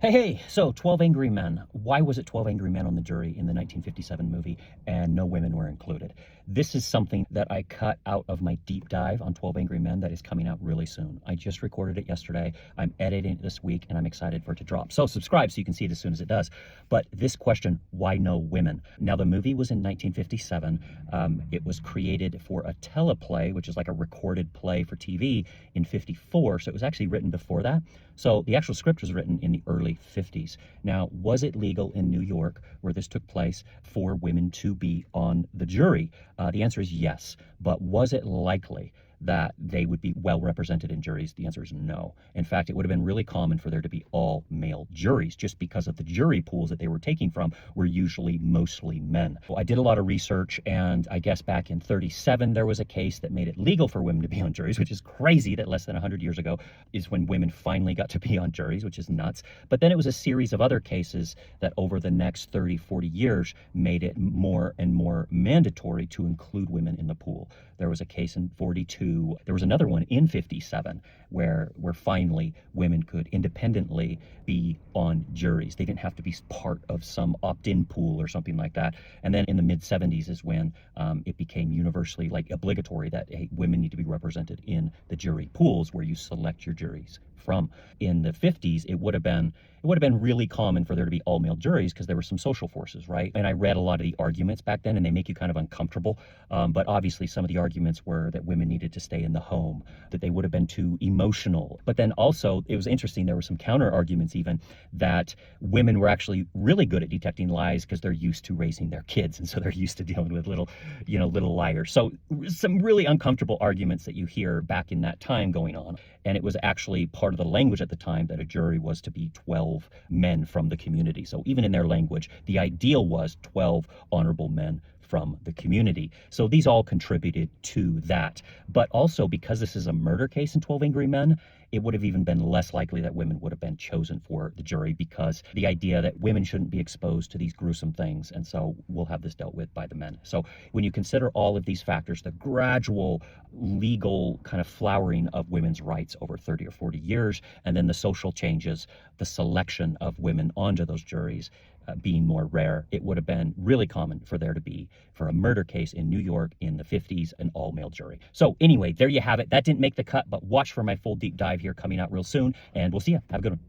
Hey, so 12 Angry Men. Why was it 12 Angry Men on the jury in the 1957 movie and no women were included? This is something that I cut out of my deep dive on 12 Angry Men that is coming out really soon. I just recorded it yesterday. I'm editing it this week and I'm excited for it to drop. So subscribe so you can see it as soon as it does. But this question, why no women? Now, the movie was in 1957. It was created for a teleplay, which is like a recorded play for TV in 54. So it was actually written before that. So the actual script was written in the early 50s. Now, was it legal in New York, where this took place, for women to be on the jury? The answer is yes. But was it likely that they would be well represented in juries? The answer is no. In fact, it would have been really common for there to be all male juries just because of the jury pools that they were taking from were usually mostly men. Well, I did a lot of research, and I guess back in 37 there was a case that made it legal for women to be on juries, which is crazy that less than 100 years ago is when women finally got to be on juries, which is nuts. But then it was a series of other cases that over the next 30, 40 years made it more and more mandatory to include women in the pool. There was a case in 42. There was another one in 57 where finally women could independently be on juries. They didn't have to be part of some opt-in pool or something like that. And then in the mid 70s is when it became universally like obligatory that hey, women need to be represented in the jury pools where you select your juries from. In the 50s, it would have been really common for there to be all male juries because there were some social forces, right? And I read a lot of the arguments back then and they make you kind of uncomfortable. But obviously some of the arguments were that women needed to stay in the home, that they would have been too emotional. But then also it was interesting, there were some counter arguments even that women were actually really good at detecting lies because they're used to raising their kids. And so they're used to dealing with little liars. So some really uncomfortable arguments that you hear back in that time going on. And it was actually part of the language at the time that a jury was to be 12 men from the community. So even in their language, the ideal was 12 honorable men from the community. So these all contributed to that. But also because this is a murder case in 12 Angry Men, it would have even been less likely that women would have been chosen for the jury because the idea that women shouldn't be exposed to these gruesome things. And so we'll have this dealt with by the men. So when you consider all of these factors, the gradual legal kind of flowering of women's rights over 30 or 40 years, and then the social changes, the selection of women onto those juries, being more rare, it would have been really common for there to be, for a murder case in New York in the 50s, an all-male jury. So anyway, there you have it. That didn't make the cut, but watch for my full deep dive here coming out real soon, and we'll see you. Have a good one.